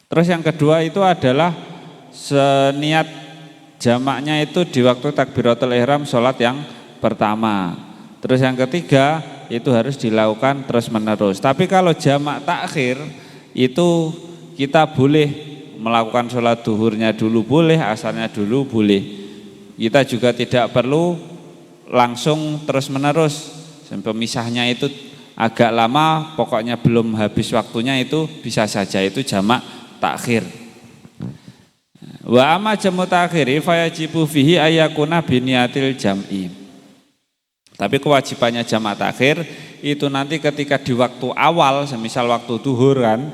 Terus yang kedua itu adalah seniat jamaknya itu di waktu takbiratul ihram sholat yang pertama. Terus yang ketiga itu harus dilakukan terus menerus. Tapi kalau jamak takhir itu kita boleh melakukan sholat duhurnya dulu boleh, asarnya dulu boleh. Kita juga tidak perlu langsung terus menerus. Pemisahnya itu agak lama, pokoknya belum habis waktunya itu bisa saja, itu jamak takhir. Wa amma jamu takhiri fayajibu fihi ayakuna biniatil jam'i. Tapi kewajibannya jamak takhir itu nanti ketika di waktu awal, semisal waktu duhur kan,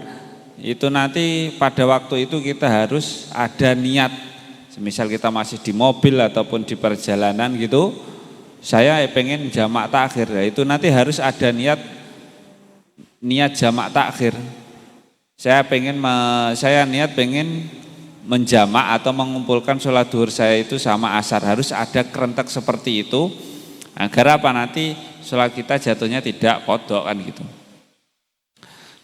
itu nanti pada waktu itu kita harus ada niat. Semisal kita masih di mobil ataupun di perjalanan gitu, saya pengen jamak takhir, ya itu nanti harus ada niat jamak takhir. Saya niat pengen menjamak atau mengumpulkan sholat duhur saya itu sama asar, harus ada kerentek seperti itu agar apa nanti sholat kita jatuhnya tidak kodok kan gitu.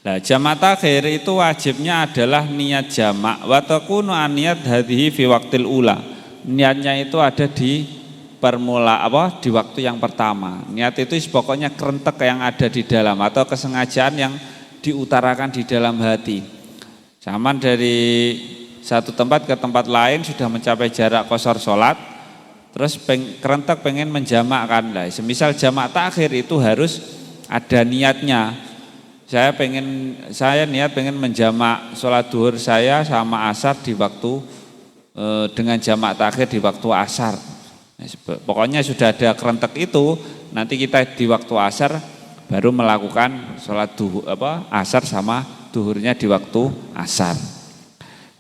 Nah, jamak takhir itu wajibnya adalah niat jamak. Wa takunu aniyat hadhihi fi waqtil ula. Niatnya itu ada di di waktu yang pertama. Niat itu pokoknya kerentek yang ada di dalam atau kesengajaan yang diutarakan di dalam hati. Zaman dari satu tempat ke tempat lain sudah mencapai jarak qashar sholat, terus kerentek pengen menjamakkan lah. Semisal jamak takhir itu harus ada niatnya. Saya niat pengen menjamak sholat duhur saya sama asar di waktu dengan jamak takhir di waktu asar. Pokoknya sudah ada kerentek itu, nanti kita di waktu asar baru melakukan sholat asar sama duhurnya di waktu asar.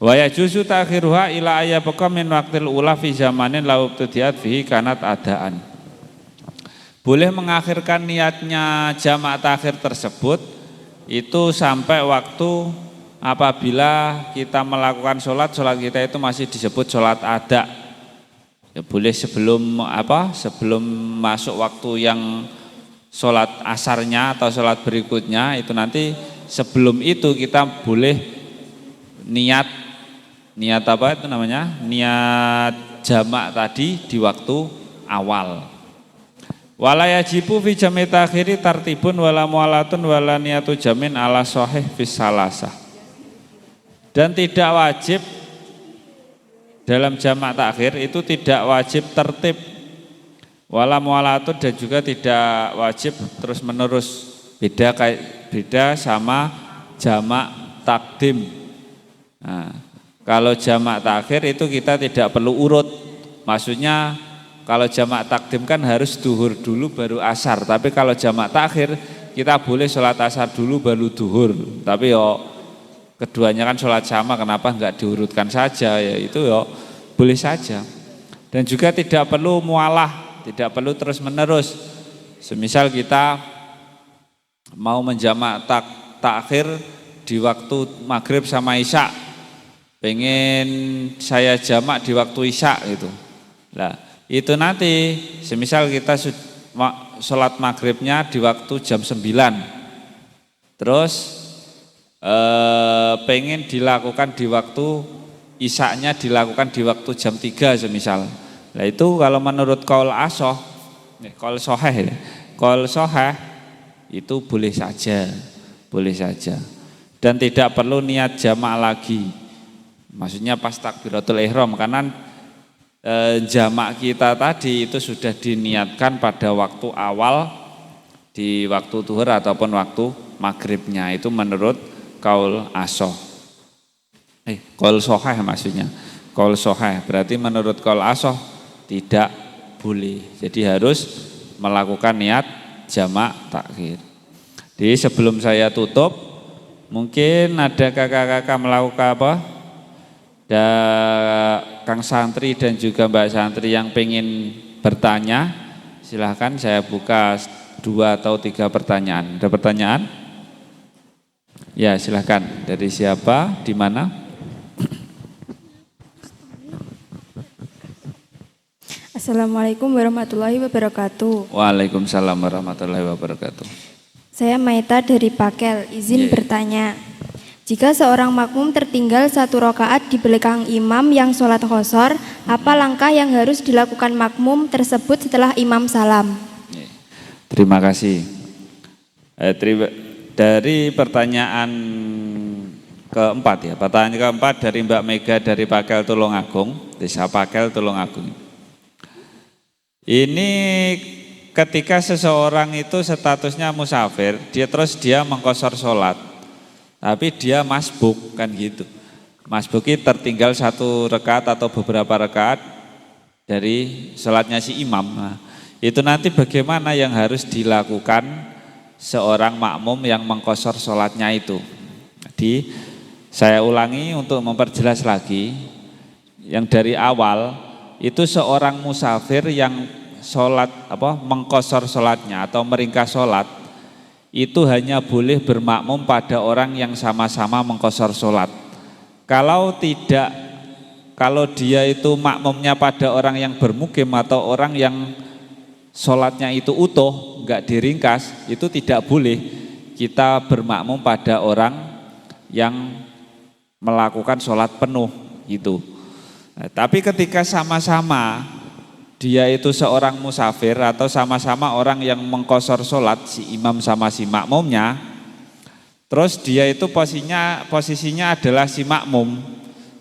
Wa yajuzu ta'khiruha ila ayyabaqa min waqtil ula fi zamanin law ibtidiyat fihi kanat adaan. Boleh mengakhirkan niatnya jamak takhir tersebut itu sampai waktu apabila kita melakukan sholat kita itu masih disebut sholat ada. Ya boleh sebelum masuk waktu yang sholat asarnya atau sholat berikutnya itu nanti sebelum itu kita boleh niat jamak tadi di waktu awal. Wala yajibu fi jami' takhiri tartibun wala mualatun wala niyatu jamin ala sahih fi salasah. Dan tidak wajib dalam jamak takhir itu tidak wajib tertib wala mualatun dan juga tidak wajib terus menerus. Beda sama jamak takdim. Nah, kalau jamak takhir itu kita tidak perlu urut. Maksudnya kalau jamak takdim kan harus duhur dulu baru asar. Tapi kalau jamak takhir kita boleh sholat asar dulu baru duhur. Tapi keduanya kan sholat sama, kenapa enggak diurutkan saja? Ya itu boleh saja. Dan juga tidak perlu mualah, tidak perlu terus menerus. Semisal kita mau menjamak takhir di waktu maghrib sama isya, pengen saya jamak di waktu isya gitu. Nah, itu nanti semisal kita sholat maghribnya di waktu jam 9, terus pengen dilakukan di waktu isyaknya dilakukan di waktu jam 3 semisal. Nah itu kalau menurut qaul sahih itu boleh saja. Dan tidak perlu niat jamak lagi. Maksudnya pas takbiratul ihram karena jamak kita tadi itu sudah diniatkan pada waktu awal di waktu zuhur ataupun waktu maghribnya, itu menurut qaul qaul sahih maksudnya. Qaul sahih berarti menurut qaul tidak boleh. Jadi harus melakukan niat jamak takhir. Jadi sebelum saya tutup, mungkin ada kakak-kakak melakukan Kang santri dan juga Mbak santri yang pengen bertanya, silahkan saya buka 2 atau 3 pertanyaan. Ada pertanyaan? Ya silahkan. Dari siapa? Di mana? Assalamualaikum warahmatullahi wabarakatuh. Waalaikumsalam warahmatullahi wabarakatuh. Saya Maita dari Pakel, izin bertanya. Jika seorang makmum tertinggal 1 rakaat di belakang imam yang sholat qashar, apa langkah yang harus dilakukan makmum tersebut setelah imam salam? Terima kasih. Dari pertanyaan keempat ya, pertanyaan keempat dari Mbak Mega dari Pakel Tulungagung, Desa Pakel Tulungagung. Ini ketika seseorang itu statusnya musafir, dia mengqashar sholat, tapi dia masbuk kan gitu. Masbuki tertinggal 1 rakaat atau beberapa rakaat dari sholatnya si imam. Nah, itu nanti bagaimana yang harus dilakukan seorang makmum yang mengqashar sholatnya itu. Jadi saya ulangi untuk memperjelas lagi, yang dari awal itu seorang musafir yang mengqashar sholatnya atau meringkas sholat itu hanya boleh bermakmum pada orang yang sama-sama mengqashar sholat. Kalau dia itu makmumnya pada orang yang bermukim atau orang yang sholatnya itu utuh, enggak diringkas, itu tidak boleh kita bermakmum pada orang yang melakukan sholat penuh gitu. Nah, tapi ketika sama-sama dia itu seorang musafir atau sama-sama orang yang mengqashar sholat, si imam sama si makmumnya, terus dia itu posisinya adalah si makmum,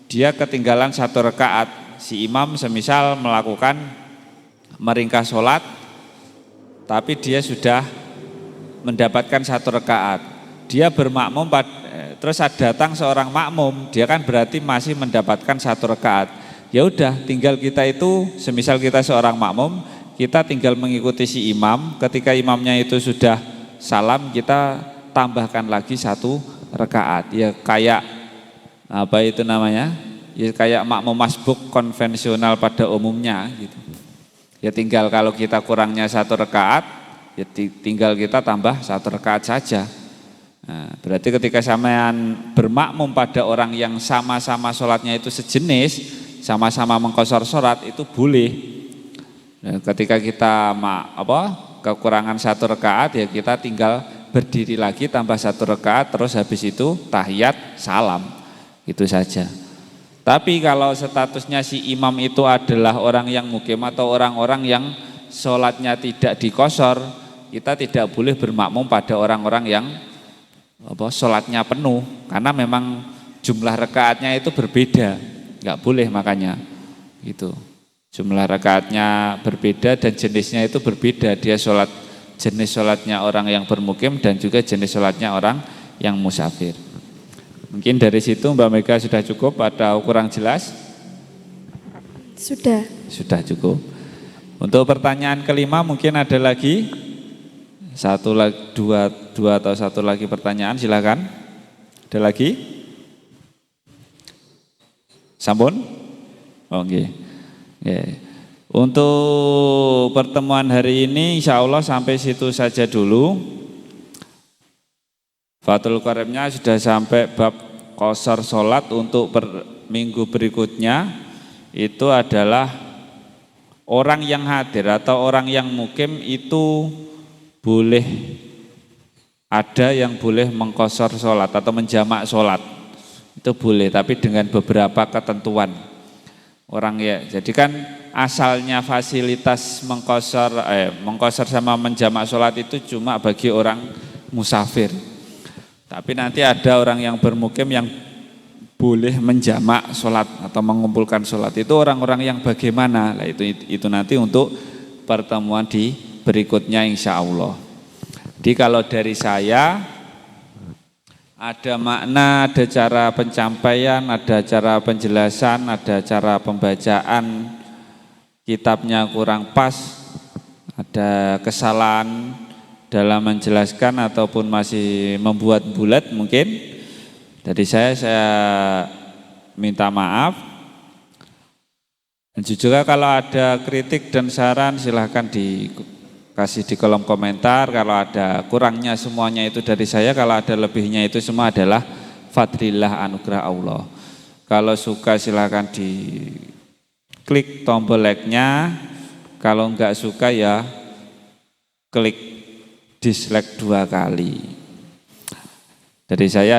dia ketinggalan 1 rakaat, si imam semisal melakukan meringkas sholat, tapi dia sudah mendapatkan 1 rakaat, dia bermakmum, terus datang seorang makmum, dia kan berarti masih mendapatkan 1 rakaat. Ya udah, tinggal kita itu, semisal kita seorang makmum, kita tinggal mengikuti si imam. Ketika imamnya itu sudah salam, kita tambahkan lagi 1 rakaat. Ya kayak apa itu namanya? Ya kayak makmum masbuk konvensional pada umumnya gitu. Ya tinggal kalau kita kurangnya 1 rakaat, ya tinggal kita tambah 1 rakaat saja. Nah, berarti ketika sampean bermakmum pada orang yang sama-sama sholatnya itu sejenis, sama-sama mengqashar sholat, itu boleh. Nah, ketika kita kekurangan 1 rakaat, ya kita tinggal berdiri lagi tambah 1 rakaat, terus habis itu tahiyat salam, itu saja. Tapi kalau statusnya si imam itu adalah orang yang mukim atau orang-orang yang sholatnya tidak diqashar, kita tidak boleh bermakmum pada orang-orang yang sholatnya penuh, karena memang jumlah rakaatnya itu berbeda. Enggak boleh makanya itu. Jumlah rakaatnya berbeda dan jenisnya itu berbeda. Dia jenis sholatnya orang yang bermukim dan juga jenis sholatnya orang yang musafir. Mungkin dari situ Mbak Mega sudah cukup atau kurang jelas? Sudah cukup. Untuk pertanyaan kelima mungkin ada lagi dua atau satu lagi pertanyaan, silakan. Ada lagi? Sampun? Oke. Untuk pertemuan hari ini insya Allah sampai situ saja dulu. Fathul Qoribnya sudah sampai bab qashar sholat. Untuk minggu berikutnya itu adalah orang yang hadir atau orang yang mukim itu boleh, ada yang boleh mengqashar sholat atau menjamak sholat. Itu boleh, tapi dengan beberapa ketentuan. Jadi kan asalnya fasilitas mengqashar sama menjamak sholat itu cuma bagi orang musafir. Tapi nanti ada orang yang bermukim yang boleh menjamak sholat atau mengumpulkan sholat. Itu orang-orang yang bagaimana? Nah, itu nanti untuk pertemuan di berikutnya insya Allah. Jadi kalau dari saya, ada makna, ada cara pencapaian, ada cara penjelasan, ada cara pembacaan kitabnya kurang pas, ada kesalahan dalam menjelaskan ataupun masih membuat bulat mungkin. Dari saya minta maaf. Dan juga kalau ada kritik dan saran silahkan kasih di kolom komentar. Kalau ada kurangnya semuanya itu dari saya, kalau ada lebihnya itu semua adalah fadlillah, anugerah Allah. Kalau suka silahkan di klik tombol like-nya, kalau enggak suka ya klik dislike 2 kali. Dari saya ada